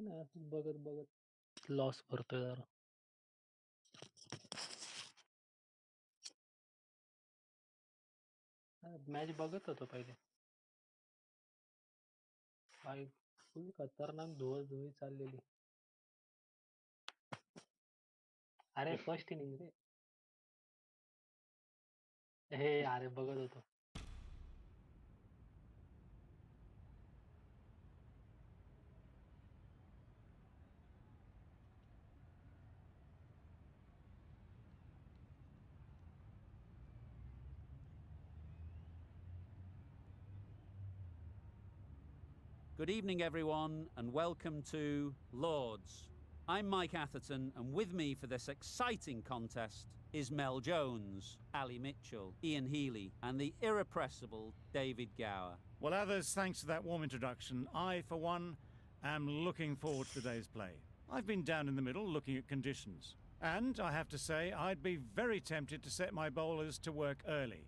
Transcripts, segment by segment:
ना बघत बघत लॉस भरतोय जरा. मॅच बघत होतो पहिले. काय फुल खतरनाक धुळी चाललेली. अरे फर्स्ट इनिंग रे. हे अरे बघत होतो. Good evening, everyone, and welcome to Lords. I'm Mike Atherton, and with me for this exciting contest is Mel Jones, Ali Mitchell, Ian Healy, and the irrepressible David Gower. Well, others, thanks for that warm introduction. I, for one, am looking forward to today's play. I've been down in the middle looking at conditions. And I have to say, I'd be very tempted to set my bowlers to work early.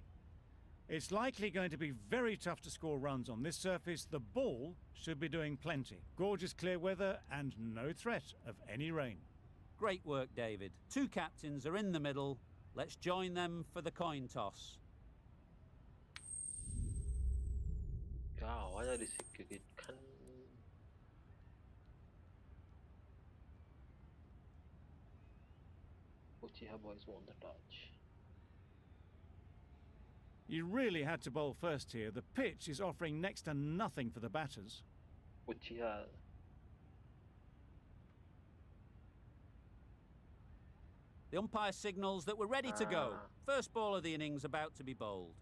It's likely going to be very tough to score runs on this surface. The ball should be doing plenty. Gorgeous clear weather and no threat of any rain. Great work, David. Two captains are in the middle. Let's join them for the coin toss. क्या आवाज आ रही सिक्के की खन. Uchiha boys won the touch. You really had to bowl first here. The pitch is offering next to nothing for the batters. Uchiha. The umpire signals that we're ready to go. First ball of the innings about to be bowled.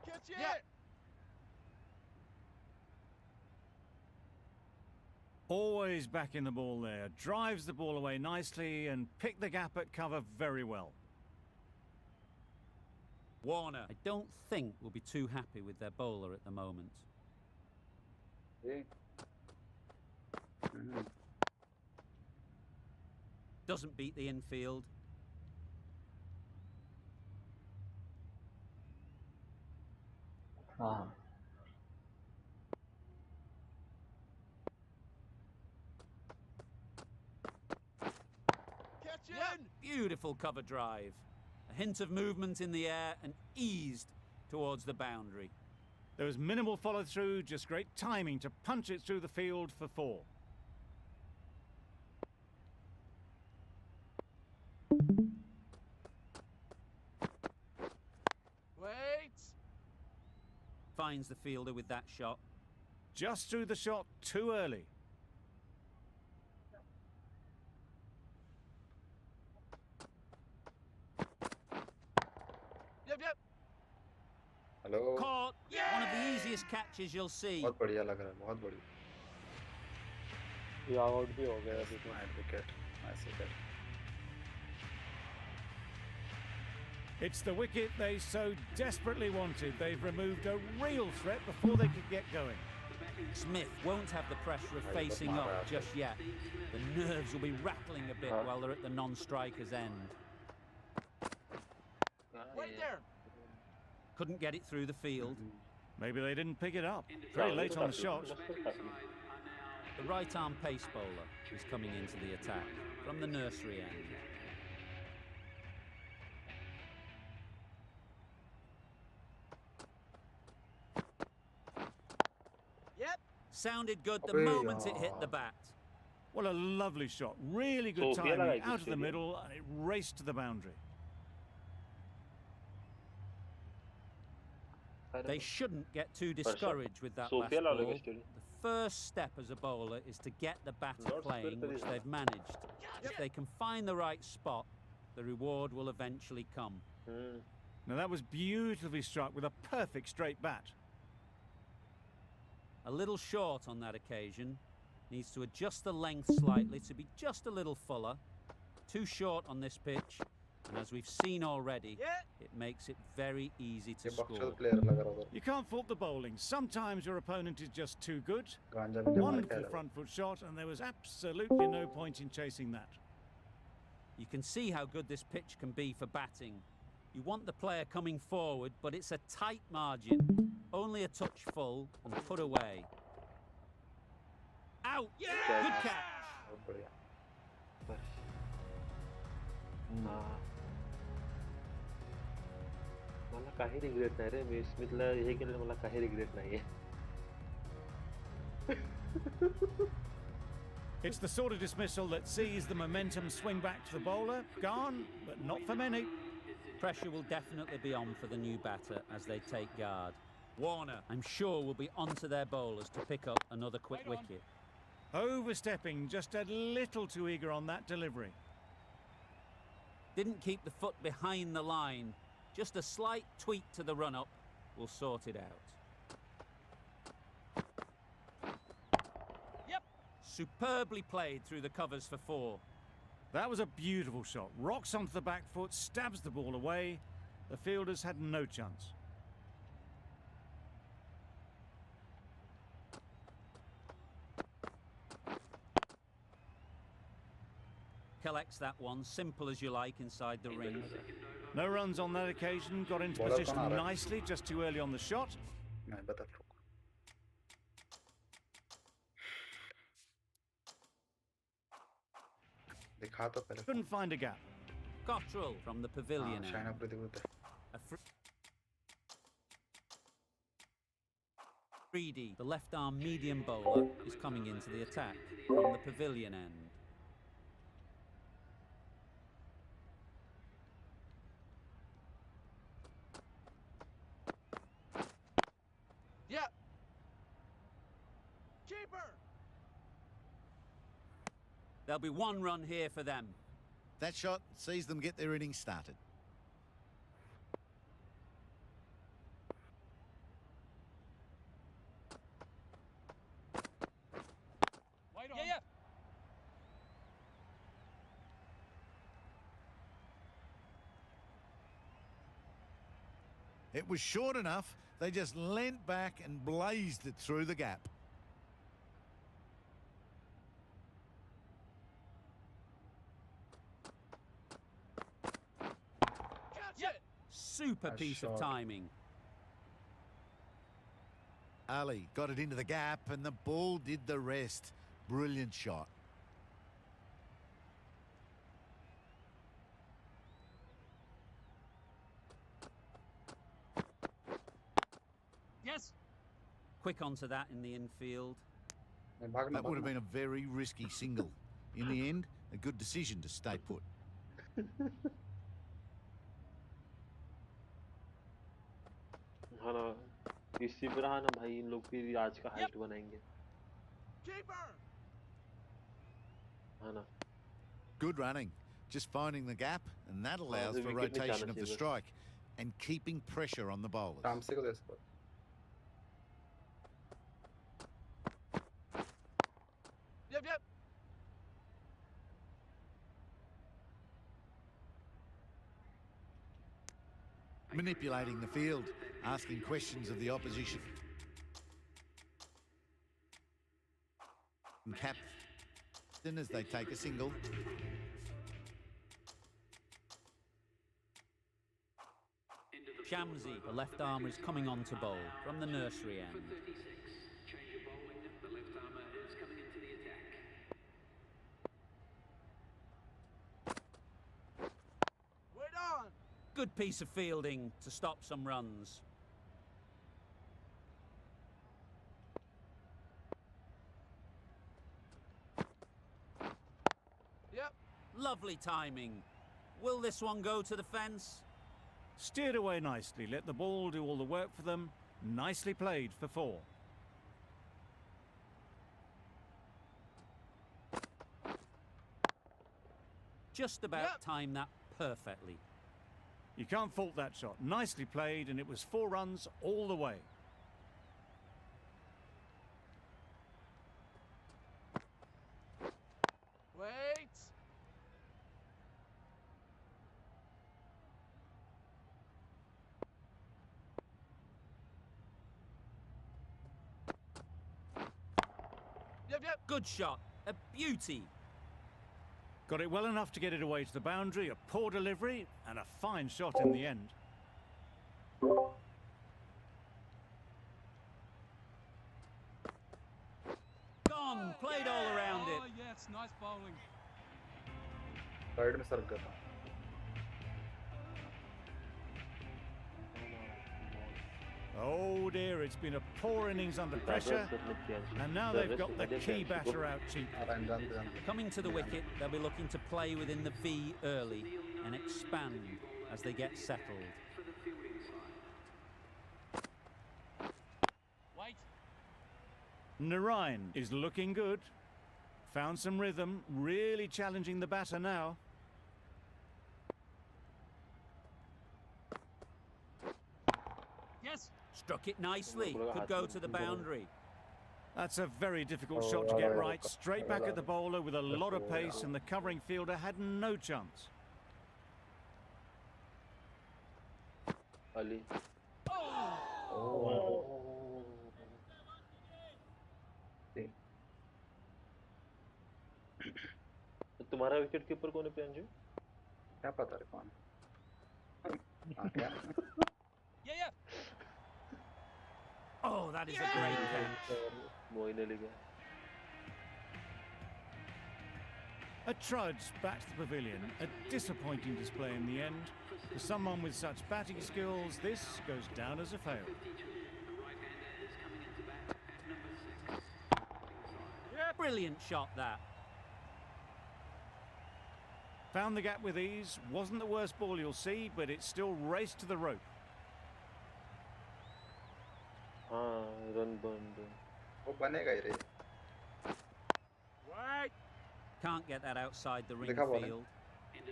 Catch it! Always back in the ball there. Drives the ball away nicely and picked the gap at cover very well. Warner. I don't think we'll be too happy with their bowler at the moment. Doesn't beat the infield. Catch in! Beautiful cover drive. A hint of movement in the air and eased towards the boundary. There was minimal follow through, just great timing to punch it through the field for 4. Wait! Finds the fielder with that shot. Just threw the shot too early. Yep. Hello. Caught! One of the easiest catches you'll see. बहुत बढ़िया लग रहा है, बहुत बढ़िया. ये out भी हो गया अभी तो. Nice wicket. Nice wicket. It's the wicket they so desperately wanted. They've removed a real threat before they could get going. Smith won't have the pressure of facing up just yet. The nerves will be rattling a bit while they're at the non-striker's end. Right there! Couldn't get it through the field. Maybe they didn't pick it up. Very late on the shot. The right-arm pace bowler is coming into the attack from the nursery end. Yep! Sounded good the moment it hit the bat. What a lovely shot. Really good timing. Out of the middle and it raced to the boundary. They shouldn't get too discouraged with that last ball. The first step as a bowler is to get the batter playing, which they've managed. If they can find the right spot, the reward will eventually come. Now that was beautifully struck with a perfect straight bat. A little short on that occasion. Needs to adjust the length slightly to be just a little fuller. Too short on this pitch. And as we've seen already, it makes it very easy to score. You can't fault the bowling. Sometimes your opponent is just too good. Wonderful front foot shot, and there was absolutely no point in chasing that. You can see how good this pitch can be for batting. You want the player coming forward, but it's a tight margin. Only a touch full and put away. Out! Yeah! Good catch! बहुत बढ़िया बस हाँ मला काही regret नाही रे मी स्मिथला हे केलेलं मला काही रिग्रेट नाहीये It's the sort of dismissal that sees the momentum swing back to the bowler. Gone, but not for many. Pressure will definitely be on for the new batter as they take guard. Warner, I'm sure, will be onto their bowlers to pick up another quick wicket. Overstepping, just a little too eager on that delivery. Didn't keep the foot behind the line. Just a slight tweak to the run-up will sort it out. Yep. Superbly played through the covers for 4. That was a beautiful shot. Rocks onto the back foot, stabs the ball away. The fielders had no chance. Collects that one, simple as you like, inside the ring. No runs on that occasion, got into Bowler position कौन आ रहा है? nicely, just too early on the shot. नहीं बता रुक दिखा तो पहले Couldn't find a gap. Cottrell from the pavilion हाँ, शाइना end. प्रतिभूति A Freedy, the left-arm medium bowler, is coming into the attack from the pavilion end. Yep. Keeper. There'll be 1 run here for them. That shot sees them get their innings started. Wait on. Yeah. It was short enough, they just leant back and blazed it through the gap. Catch it. Super Nice piece of shot. timing. Ali got it into the gap and the ball did the rest. Brilliant shot. Yes. Quick onto that in the infield. नहीं भागना That would have भागना been a very risky single. In the end, a good decision to stay put. हाँ ना इसी पर हाँ ना भाई इन लोग फिर आज का हाइट बनाएंगे Keeper. हाँ ना Good running. Just finding the gap, and that allows the for wicket नहीं rotation जाना of the चाहिए बस। strike and keeping pressure on the bowlers. काम से को दे इसको Yep. Manipulating the field, asking questions of the opposition. And captain as they take a single. Shamsi, the left armour, is coming on to bowl from the nursery end. Wait on. Good piece of fielding to stop some runs. Yep. Lovely timing. Will this one go to the fence? Steered away nicely, let the ball do all the work for them. Nicely played for 4. Just about Yep. timed that perfectly. You can't fault that shot. Nicely played, and it was 4 runs all the way. Wait. Yep. Good shot. A beauty. Got it well enough to get it away to the boundary, a poor delivery, and a fine shot in the end. Gone, played all around Oh, it. yes, nice bowling. Side में सर्व कर रहा हूँ. Oh dear, it's been a poor innings under pressure, and now they've got the key batter out cheaply. आराम जानते जानते. Coming to the wicket, they'll be looking to play within the V early and expand as they get settled. Wait. Narayan is looking good. Found some rhythm, really challenging the batter now. Yes. Struck it nicely, could go to the boundary. That's a very difficult shot to get right. Straight back at the bowler with a lot of pace, and the covering fielder had no chance. Ali. तुम्हारा wicket keeper कौन है प्रियांशु? क्या पता रे कौन? हाँ क्या? Yeah. Oh, that is a great catch. Moin Ali का. A trudge back to the pavilion. A disappointing display in the end. For someone with such batting skills, this goes down as a fail. Brilliant shot, that. Found the gap with ease. Wasn't the worst ball you'll see, but it still raced to the rope. हाँ, run burned. वो बनेगा ही रे. Wait. Can't get that outside the ring देखा ball है? field.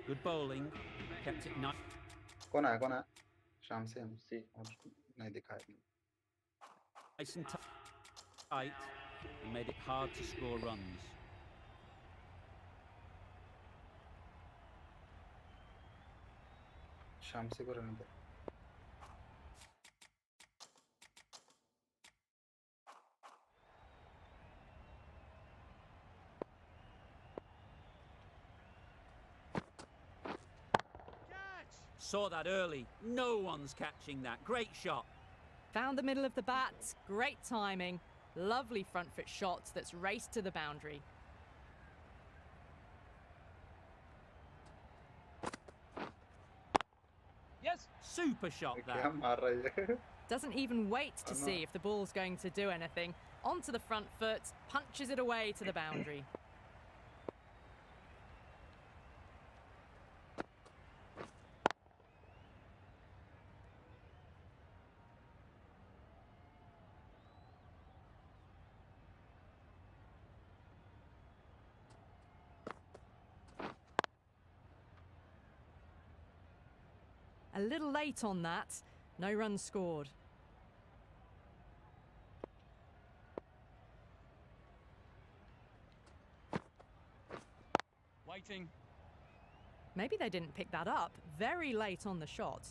Good bowling, kept it nice. कौन आया कौन आया? शाम से हम See. नहीं दिखाया. Nice and tight and made it hard to score runs. शाम से को रहने दे. Catch. Saw that early. No one's catching that. Great shot. Found the middle of the bat. Great timing. Lovely front foot shot that's raced to the boundary. Yes. Super shot, क्या that. मार रहा है? Doesn't even wait to Oh, no. see if the ball's going to do anything. Onto the front foot, punches it away to the boundary. A little late on that. No runs scored. Waiting. Maybe they didn't pick that up. Very late on the shot.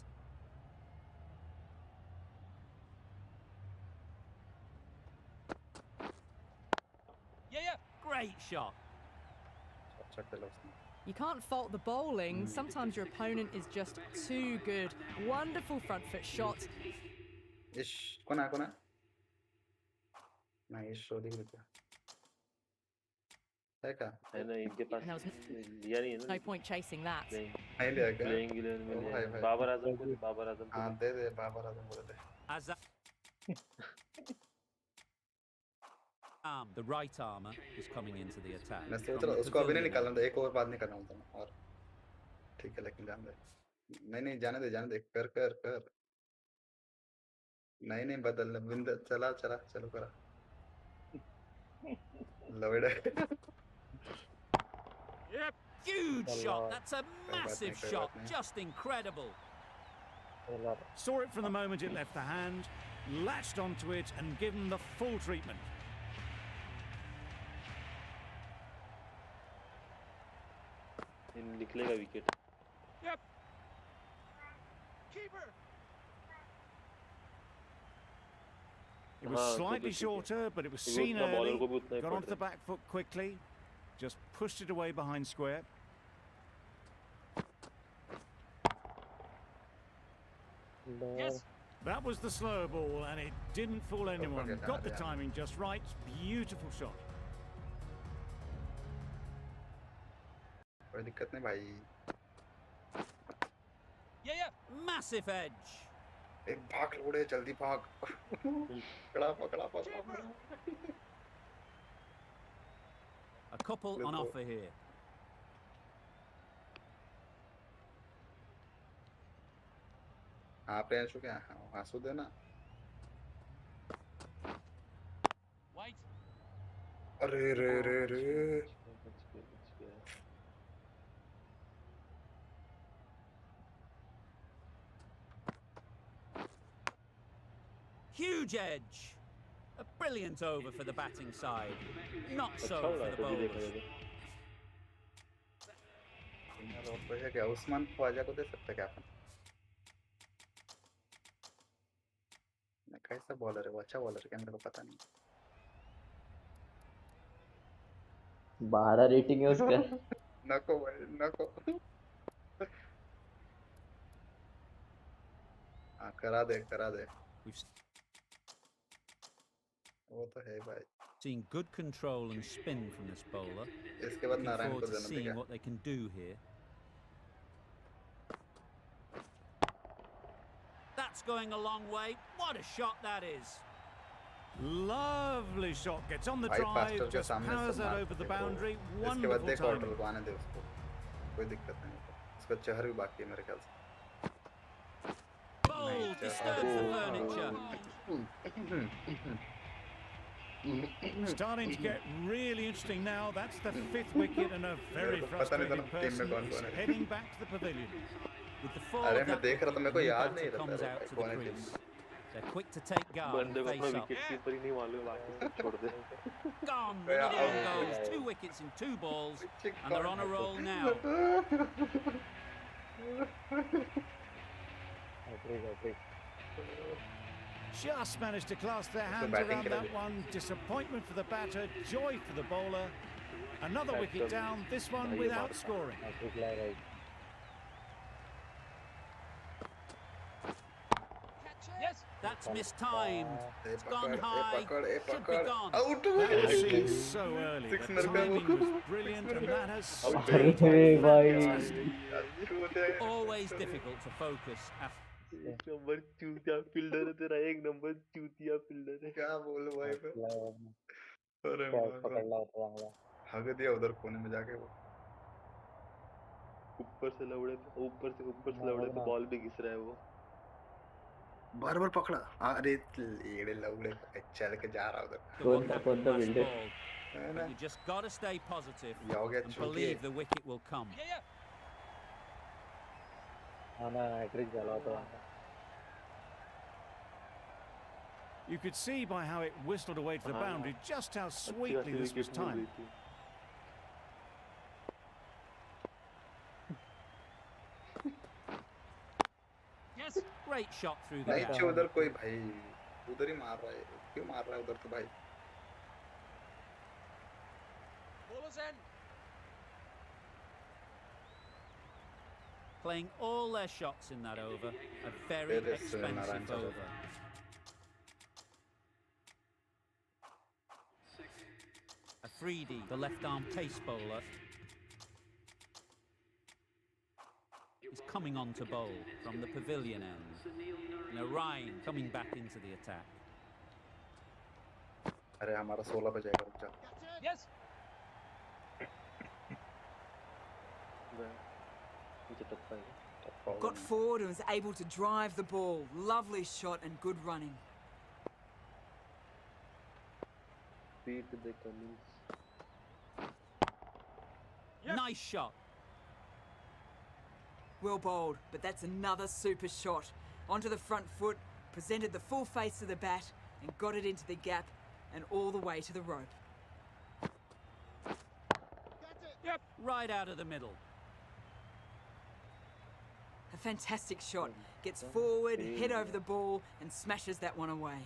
Yeah. Great shot. अच्छा खेला उसने. You can't fault the bowling. Sometimes your opponent is just too good. Wonderful front foot shot. इश कौन आया कौन आया? नहीं इश शो दिख रहा है क्या? है ना इनके पास And there was लिया नहीं है ना. no point chasing that. नहीं लिया क्या? Playing 11 में ओ लिया भाई है. भाई. बाबर आजम को बाबर आजम को. हाँ दे दे बाबर आजम को दे दे. As that. The right armour is coming into the attack. मैं सोच from रहा the उसको अभी नहीं pavilion निकालना था, एक ओवर बाद निकालना था और ठीक है लेकिन जाने दे. नहीं जाने दे कर कर कर. नहीं बदल बिंद चला चला चलो करा. Love it. Yep. Huge Allah. shot. That's a massive nahi, shot. nahi. Just incredible. Saw it from the moment it left the hand, latched onto it and given the full treatment. निकलेगा wicket. Yep. Keeper. It was हाँ, slightly तो ठीक है. shorter, but it was वो seen उतना bowler early. को भी उतना ही Got onto पड़ता the है. back foot quickly, just pushed it away behind square. Yes. That was the slow ball, and it didn't fool anyone. forget Got the that, yeah. timing just right. Beautiful shot. कोई दिक्कत नहीं भाई. Yeah, yeah. Massive edge. एक भाग लोड़े जल्दी भाग. पकड़ा पकड़ा पकड़ा पकड़ा. A couple on offer here. हाँ प्रियांशु क्या आंसू देना. Wait. अरे रे रे रे. बच गया. Huge edge. A brilliant over for the batting side. Not अच्छा so हो for रहा the है तो भी देखा bowlers. जाए यार और कोई है क्या? उस्मान ख्वाजा को दे सकते क्या अपन? मैं कैसा बॉलर है वो? अच्छा बॉलर है क्या? मेरे को पता नहीं. 12 रेटिंग है उसका. नको भाई नको. हाँ करा दे करा दे. We've वो तो है भाई. seen good control and spin from this bowler. इसके बाद Looking नारायण forward को to देना seeing देगा. what they can do here. That's going a long way. What a shot that is. Lovely shot. Gets on the भाई faster drive. के Just सामने powers सब that मार over the के वो. boundary. इसके बाद Wonderful देख ऑर्डर timing. को आने दे उसको. कोई दिक्कत नहीं है. उसका चहर भी बाकी है मेरे ख्याल से. Bowl disturbs the furniture. Starting to get really interesting now. That's the 5th wicket, and a very पता नहीं था ना frustrated टीम में person कौन is कौन है. heading back to the pavilion. With the fall अरे of मैं that देख रहा था wicket, मेरे the को new याद batter नहीं रहता comes है out भाई to the कौन है टीम crease. में. They're quick to take guard बंदे and को अपना face विकेट up. कीपर ही नहीं मालूम है बाकी सब छोड़ दे. Gone. Yeah, Another one out. goes. 2 wickets in 2 balls, and they're on a roll now. Just managed to clasp their hands batting around killer. that one. Disappointment for the batter, joy for the bowler. Another wicket down, this one without scoring. Yes. That's mistimed. A It's gone पकड़ ए high. पकड़ ए Should be पकड़. gone. Out. That was seen so early. Six The मिल गया वो. timing was brilliant, and that has अरे been भाई. fantastic. Always difficult to focus after. एक number चूतिया fielder है तेरा. एक नंबर चूतिया फील्डर है. क्या बोलूं भाई मैं. अरे मार. हग दिया उधर कोने में जाके वो. ऊपर से लौड़े तो बॉल भी घिस रहा है वो. बार बार पकड़ा. अरे एड़े लौड़े चल के जा रहा उधर. The what happened कौन सा last builder? ball. है ना. But you just got to stay positive ये हो गया and चूतिया. believe the wicket will come. Yeah, yeah. You could see by how it whistled away to the boundary just how sweetly this was timed. Yes. Great shot through the नहीं gap. चाहिए उधर कोई भाई. उधर ही मार रहा है. क्यों मार रहा है उधर तो भाई. Bowler's end. Playing all their shots in that over. A very It is, expensive Narayan Chaudhary. over. Afridi, the left-arm pace bowler, is coming on to bowl from the pavilion end. Narayan coming back into the attack. अरे हमारा 16 पे जाएगा. रुक जा. Yes. मुझे टप्पा है. Got forward and was able to drive the ball. Lovely shot and good running. Beat the Cummins. Yep. Nice shot. Well bowled, but that's another super shot. Onto the front foot, presented the full face of the bat and got it into the gap and all the way to the rope. Yep. Right out of the middle. A fantastic shot. Gets forward, head over the ball and smashes that one away.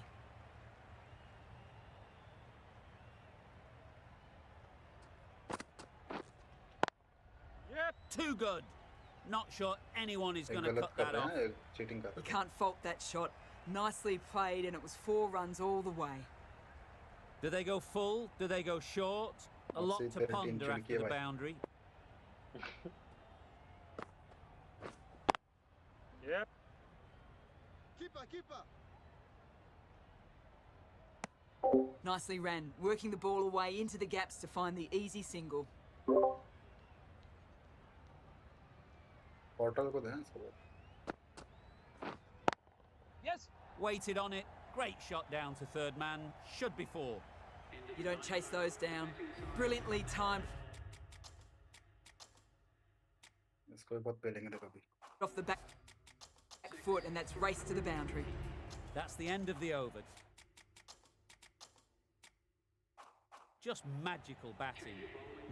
Yep. Too good. Not sure anyone is एक going to गलत cut कर that रहे off. हैं, एक cheating कर You रहे हैं. can't fault that shot. Nicely played, and it was 4 runs all the way. Do they go full? Do they go short? A और lot से to तेरे टीम ponder चुन after के the भाई. boundary. Yep. Nicely ran, working the ball away into the gaps to find the easy single. Portal को देना इसको. Yes. Waited on it. Great shot down to third man. Should be 4. You don't chase those down. Brilliantly timed इसको भी बहुत पेलेंगे देखो अभी. off the back foot, and that's race to the boundary. That's the end of the over. Just magical batting.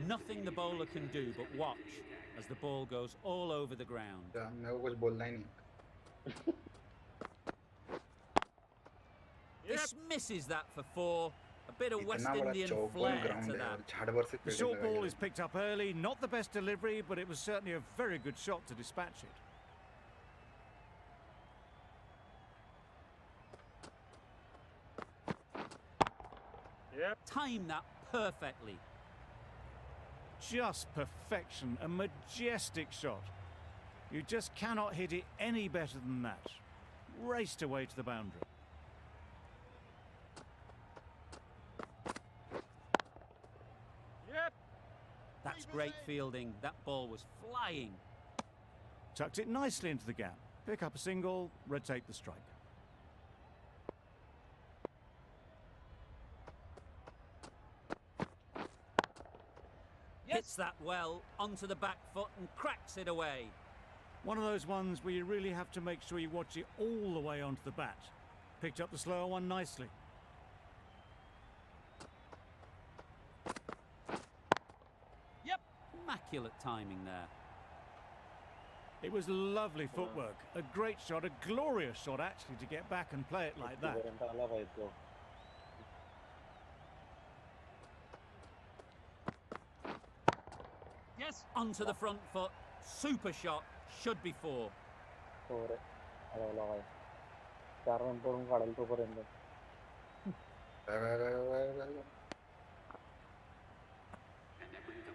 Nothing the bowler can do but watch as the ball goes all over the ground. क्या मेरे को कुछ बोलना ही नहीं. This misses that for 4. A bit of West इतना बड़ा Indian चौकोन flair ground to है that. और झाड़ भर से The पेड़ short ball लगाए is picked up early. Not the best delivery, but it was certainly a very good shot to dispatch it. Yep. Time that perfectly. Just perfection, a majestic shot. You just cannot hit it any better than that. Raced away to the boundary. Yep. That's great fielding. That ball was flying. Tucked it nicely into the gap. Pick up a single, rotate the strike. Hits that well onto the back foot and cracks it away. One of those ones where you really have to make sure you watch it all the way onto the bat. Picked up the slower one nicely. Yep. Immaculate timing there. It was lovely footwork. A great shot, a glorious shot actually to get back and play it like that. Yes. Onto the front foot. Super shot. Should be 4.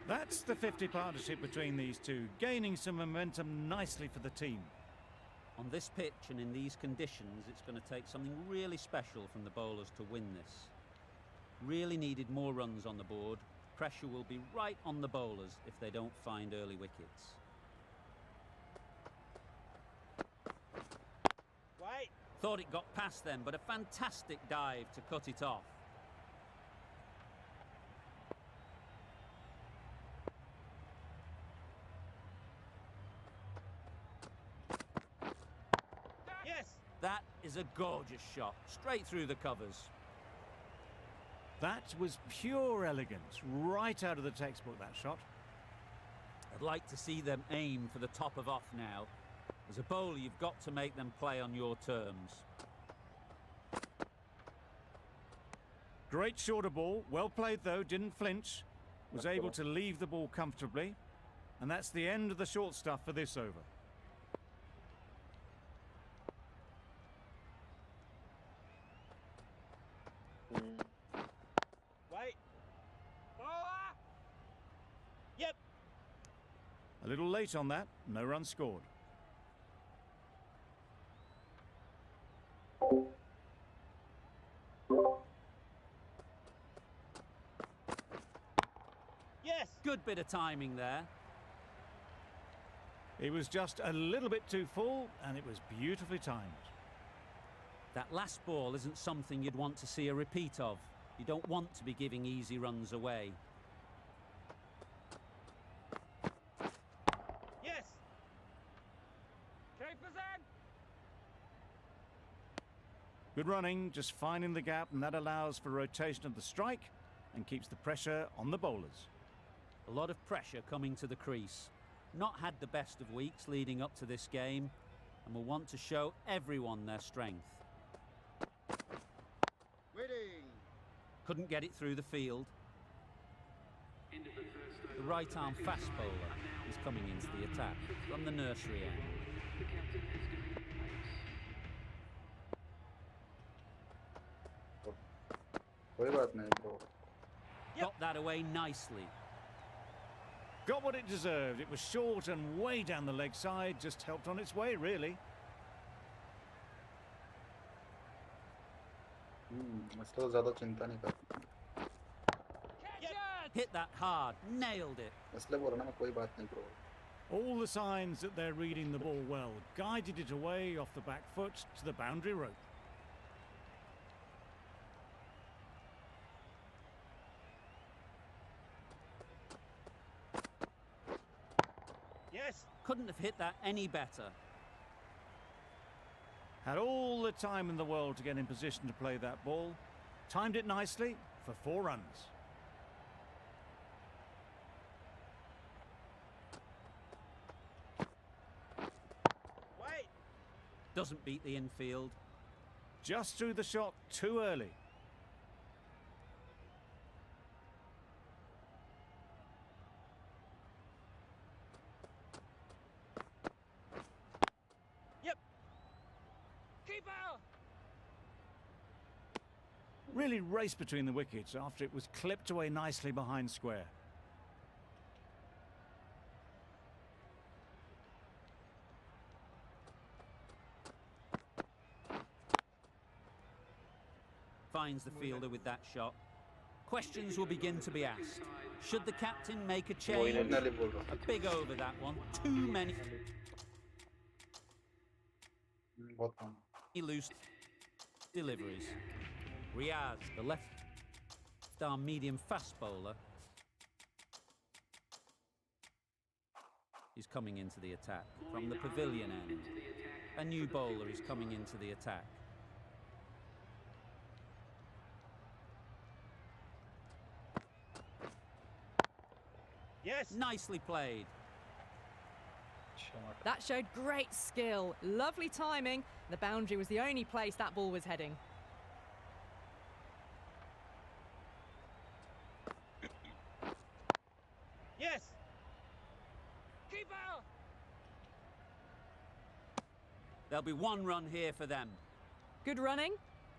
That's the 50 partnership between these two, gaining some momentum nicely for the team. On this pitch and in these conditions, it's going to take something really special from the bowlers to win this. Really needed more runs on the board. Pressure will be right on the bowlers if they don't find early wickets. Wait. Thought it got past them, but a fantastic dive to cut it off. Yes. That is a gorgeous shot, straight through the covers. That was pure elegance, right out of the textbook, that shot. I'd like to see them aim for the top of off now. As a bowler, you've got to make them play on your terms. Great shorter ball, well played though, didn't flinch. Was able to leave the ball comfortably. And that's the end of the short stuff for this over. Wait. Yep. A little late on that, no run scored. Yes. Good bit of timing there. It was just a little bit too full, and it was beautifully timed. That last ball isn't something you'd want to see a repeat of. You don't want to be giving easy runs away. Yes. Keepers in. Good running, just finding the gap, and that allows for rotation of the strike and keeps the pressure on the bowlers. A lot of pressure coming to the crease. Not had the best of weeks leading up to this game, and will want to show everyone their strength. Waiting. Couldn't get it through the field. The right arm fast bowler is coming into the attack from the nursery end. कोई बात नहीं bro. Got that away nicely. Got what it deserved. It was short and way down the leg side, just helped on its way, really. इसलिए ज़्यादा चिंता नहीं करता. Hit that hard, nailed it. इसलिए बोल रहा ना मैं कोई बात नहीं bro. All the signs that they're reading the ball well. Guided it away off the back foot to the boundary rope. Yes. Couldn't have hit that any better. Had all the time in the world to get in position to play that ball. Timed it nicely for 4 runs. Wait. Doesn't beat the infield. Just threw the shot too early. Yep. Keeper. Really raced between the wickets after it was clipped away nicely behind square. Finds the fielder with that shot. Questions will begin to be asked. Should the captain make a change? Finally बोल रहा. A big over that one. Too many बहुत कम. loose deliveries. Riaz, the left arm medium fast bowler, is coming into the attack from the pavilion end. A new bowler is coming into the attack. Yes. Nicely played. Shot. That showed great skill. Lovely timing. The boundary was the only place that ball was heading. Yes. Keeper. There'll be 1 run here for them. Good running.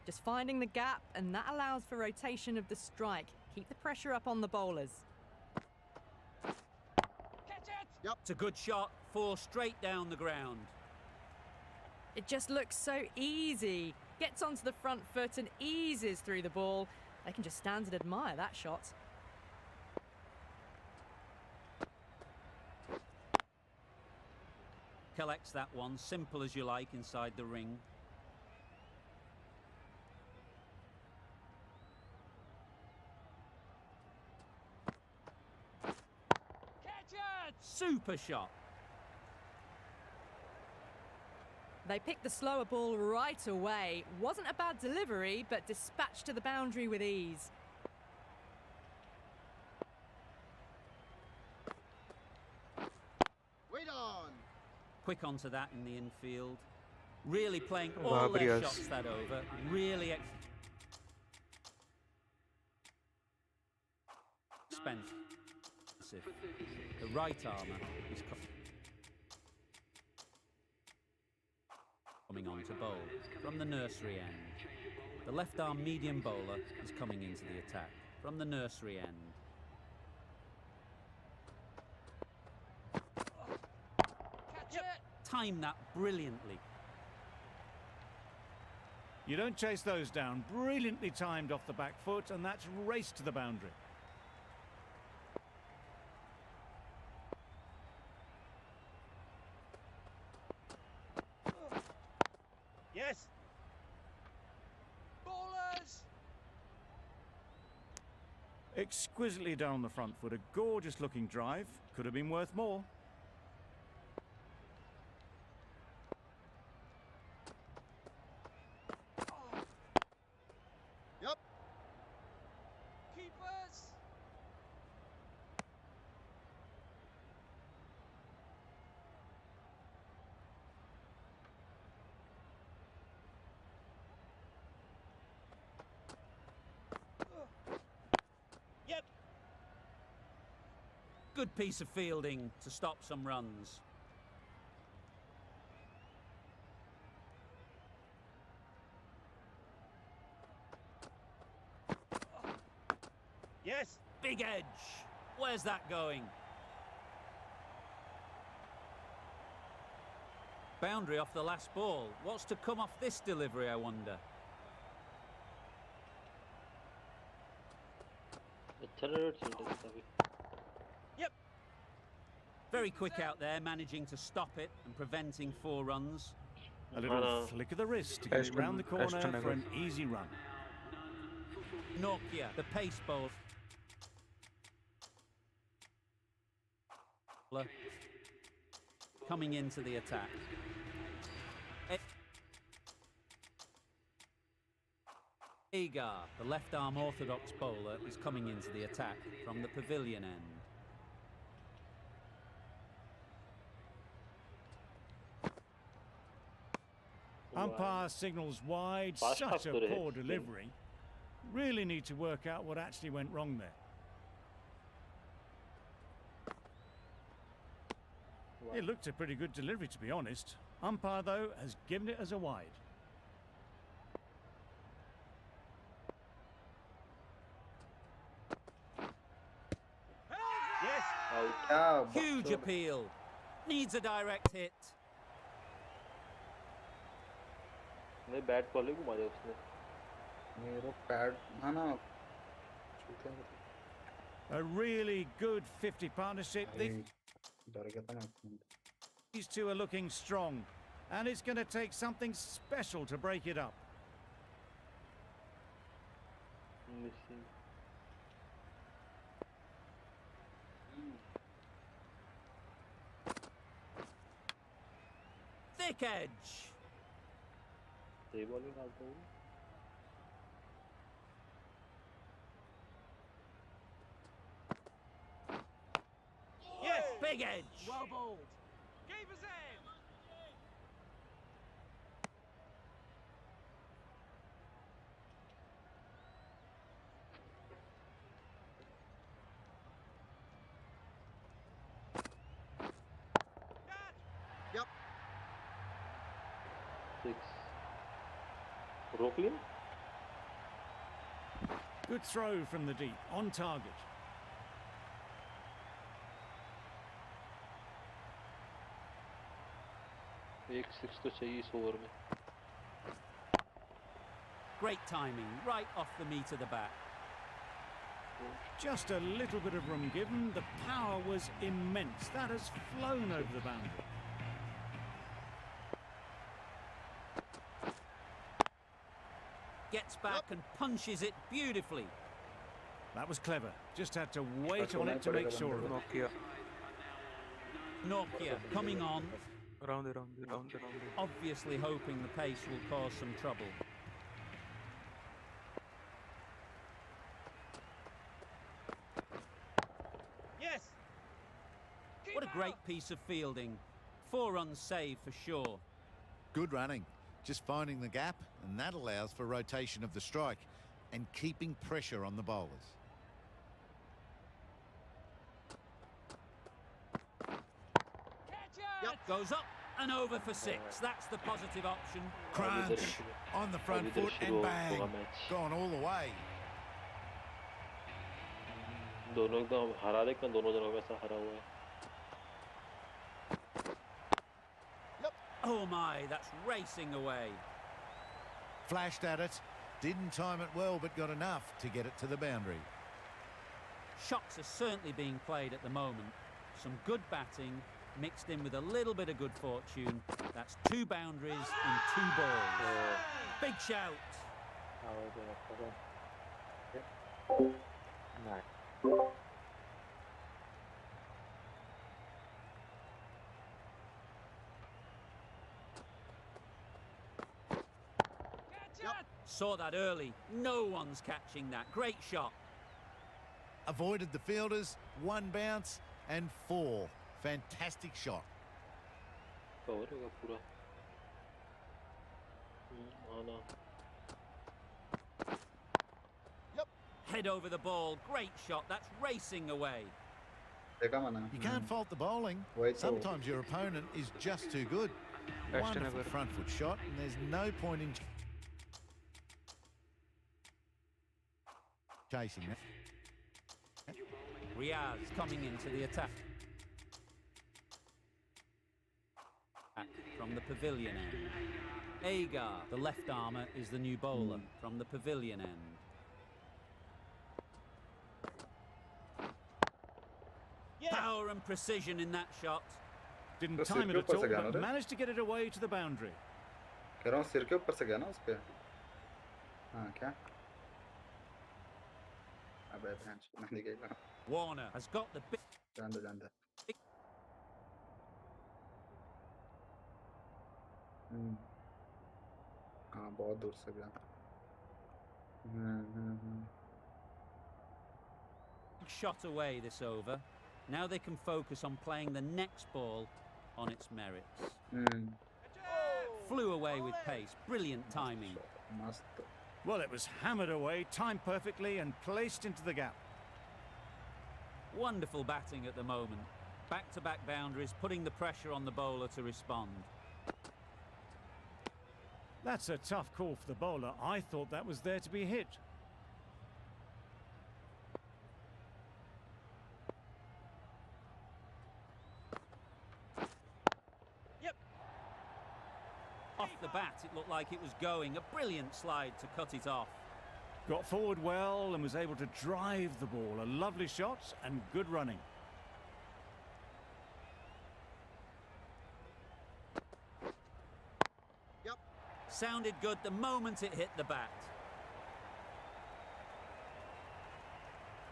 Just finding the gap, and that allows for rotation of the strike. Keep the pressure up on the bowlers. Catch it. It's a good shot, 4 straight down the ground. It just looks so easy. Gets onto the front foot and eases through the ball. They can just stand and admire that shot. Collects that one, simple as you like, inside the ring. Catch it. Super shot. They picked the slower ball right away. Wasn't a bad delivery, but dispatched to the boundary with ease. Wait on. Quick onto that in the infield. Really playing all their shots that over. Really expensive. The right armour is coming on to bowl from the nursery end. The left arm medium bowler is coming into the attack from the nursery end. Catch it. Timed that brilliantly. You don't chase those down. Brilliantly timed off the back foot, and that's raced to the boundary. Yes. Ballers. Exquisitely down the front foot. A gorgeous looking drive. Could have been worth more. Yep. Keepers. Yep. Good piece of fielding to stop some runs. Yes. Big edge. Where's that going? Boundary off the last ball. What's to come off this delivery, I wonder? अच्छा red चल रहा है Yep. Very quick out there, managing to stop it and preventing 4 runs. A little flick of the wrist to get it round the corner for an easy run. Nokia, the pace bowler. Coming into the attack. Agar, the left-arm orthodox bowler, is coming into the attack from the pavilion end. Umpire signals wide, Fast such a after it, poor still. delivery. Really need to work out what actually went wrong there. It looked a pretty good delivery, to be honest. Umpire, though, has given it as a wide. Yes. क्या Huge बकचोद। appeal. Needs a direct hit. नहीं bat call ही घुमा दिया उसने मेरा pad हाँ ना छूते हैं A really good 50 partnership. भाई, डर गया था मैं These two are looking strong, and it's going to take something special to break it up. Missing Thick edge. सही बॉल निकालता हूँ Yes. Big edge. Well bowled. Keeper's end. Catch. Six रोक लिया Good throw from the deep, on target. एक six तो चाहिए इस over में Great timing, right off the meat of the bat. Just a little bit of room given. The power was immense. That has flown over the boundary. Gets back and punches it beautifully. That was clever. Just had to wait on it to make sure of it. Nokia coming on, obviously hoping the pace will cause some trouble. Yes. What a great piece of fielding. 4 runs saved for sure. Good running. Just finding the gap, and that allows for rotation of the strike and keeping pressure on the bowlers. Catch it. Goes up and over for 6. That's the positive option. Crunch on the front foot and bang. Gone all the way. दोनों एकदम हरा देखना दोनों जनों का ऐसा हरा हुआ है Oh my, that's racing away. Flashed at it. Didn't time it well, but got enough to get it to the boundary. Shots are certainly being played at the moment. Some good batting mixed in with a little bit of good fortune. That's 2 boundaries in 2 balls. Big shout. Saw that early. No one's catching that. Great shot. Avoided the fielders, 1 bounce and 4. Fantastic shot. Cover होगा पूरा आना Head over the ball. Great shot. That's racing away. देखा मैंने You can't fault the bowling. वही तो Sometimes your opponent is just too good. Wonderful front foot shot, and there's no point in chasing that. Riaz coming into the attack. From the pavilion end. Agar, the left armour, is the new bowler from the pavilion end. Yes. Power and precision in that shot. Didn't तो time सिर it के at ऊपर all, से गया ना but रे managed to get it away to the boundary. कह रहा हूँ सिर के ऊपर से गया ना उस पे हाँ क्या अबे भैंस मैं नहीं गया Warner has got the big जान दे हाँ बहुत दूर से गया shot away this over. Now they can focus on playing the next ball on its merits. Flew away with pace. Brilliant timing. मस्त Well, it was hammered away, timed perfectly, and placed into the gap. Wonderful batting at the moment. Back-to-back boundaries, putting the pressure on the bowler to respond. That's a tough call for the bowler. I thought that was there to be hit. Yep. Off the bat, it looked like it was going. A brilliant slide to cut it off. Got forward well and was able to drive the ball. A lovely shot and good running. Yep. Sounded good the moment it hit the bat.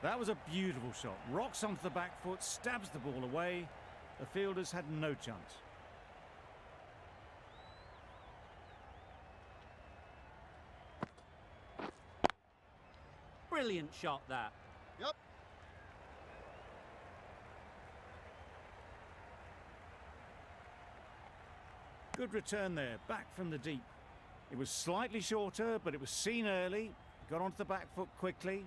That was a beautiful shot. Rocks onto the back foot, stabs the ball away. The fielders had no chance. Brilliant shot that. Yep. Good return there, back from the deep. It was slightly shorter, but it was seen early. Got onto the back foot quickly.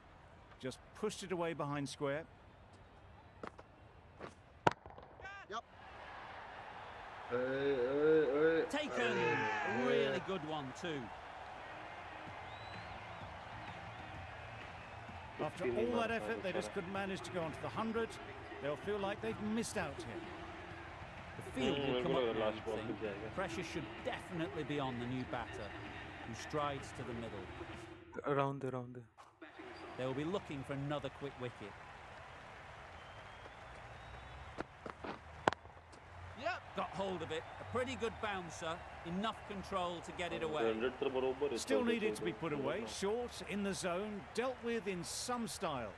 Just pushed it away behind square. Yep. Taken. A really good one too. After all that effort, they just couldn't manage to go onto the 100. They'll feel like they've missed out here. The field will come up now, last you'd ball think. पे जाएगा Pressure should definitely be on the new batter, who strides to the middle. Around there. They will be looking for another quick wicket. Yep. Got hold of it. A pretty good bouncer. Enough control to get it away. 100 तर बरोबर आहे, Still 14 needed to be put away. 14. Short, in the zone, dealt with in some style.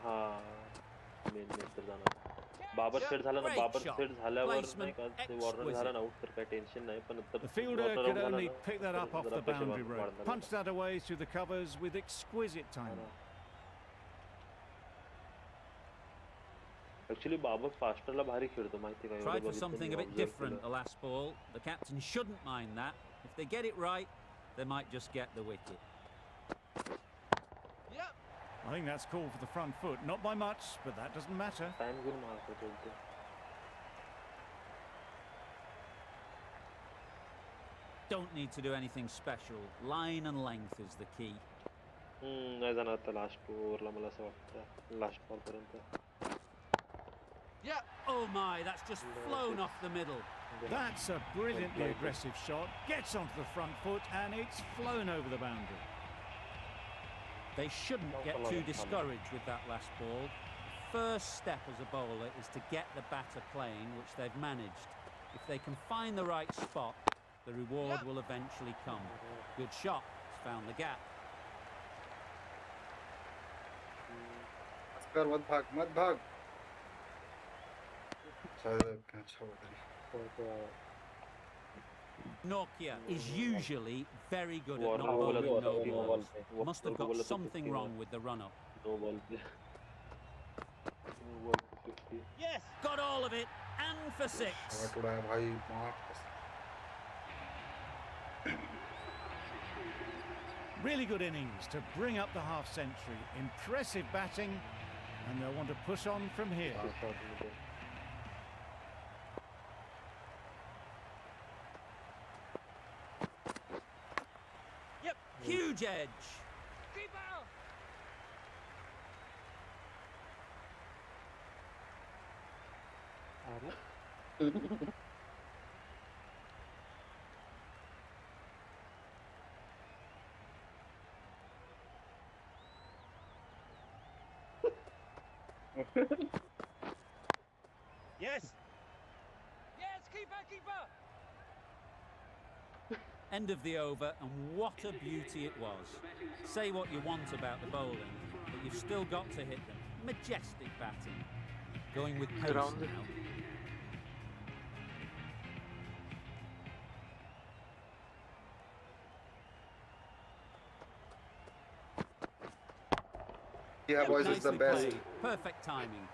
हाँ main तर जाणार Babar set झाला ना Great Babar shot. Set झाल्यावर नाही Placement का ते वॉर्नर exquisite. झाला ना आउट तर काय टेन्शन नाही पण नंतर The fielder Warner could out झाला only ना, pick that तर up off जरा the pressure boundary road. वाढणार Punched that away through the covers with exquisite timing. Actually Babar फास्टरला भारी खेळतो माहिती का एवढं Tried for बघितलं something मी, a bit observe different केलं. the last ball. The captain shouldn't mind that. If they get it right, they might just get the wicket. Yep. I think that's called for the front foot. Not by much, but that doesn't matter. Time घेऊन मारतो बोलतो Don't need to do anything special. Line and length is the key. नाही जाणार आता last ओव्हरला मला असं वाटतं last ball पर्यंत Yep. Oh my, that's just flown off the middle. That's a brilliantly aggressive shot. Gets onto the front foot and it's flown over the boundary. They shouldn't get too discouraged with that last ball. First step as a bowler is to get the batter playing, which they've managed. If they can find the right spot, the reward will eventually come. Good shot. It's found the gap. Oscar मत भाग अच्छा उधर Nokia is usually very good at Warner not ball bowling पे, no Warner ball balls. पे, Must have Warner ball got पे something 50 wrong with the run-up. No ball पे no ball पे 50 Yes. Got all of it, and for six. Shot उड़ाया भाई मार Really good innings to bring up the half-century. Impressive batting, and they'll want to push on from here. Yep. Huge edge. Keeper. Yes. Yes, keeper, keeper. End of the over, and what a beauty it was. Say what you want about the bowling, but you've still got to hit them. Majestic batting. Going with pace now. Yeah, boys, it's the Nicely best. played. Perfect timing.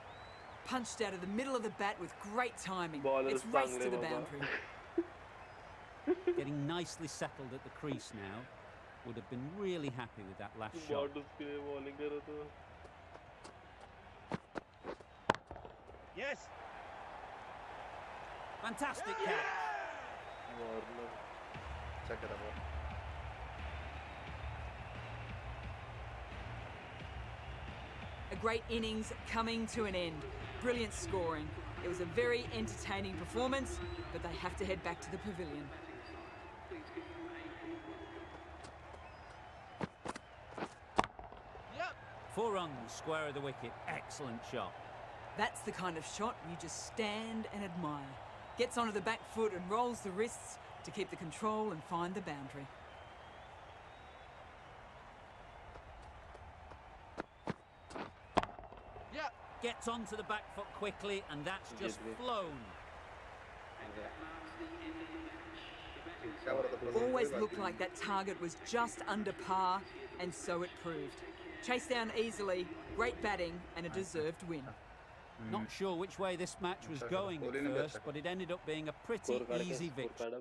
Punched out of the middle of the bat with great timing. Bowler It's raced to the चांगले बाबा. boundary. Getting nicely settled at the crease now. Would have been really happy with that last shot. बहुत उसके लिए bowling करो तो. Yes. Fantastic catch. Warner. Check it out. A great innings coming to an end. Brilliant scoring. It was a very entertaining performance, but they have to head back to the pavilion. Yep. 4 runs, square of the wicket. Excellent shot. That's the kind of shot you just stand and admire. Gets onto the back foot and rolls the wrists to keep the control and find the boundary. Yep. Gets onto the back foot quickly, and that's just flown. क्या हो रहा था process? Always looked like that target was just under par, and so it proved. Chased down easily, great batting, and a deserved win. Not sure which way this match was going at first, but it ended up being a pretty easy victory.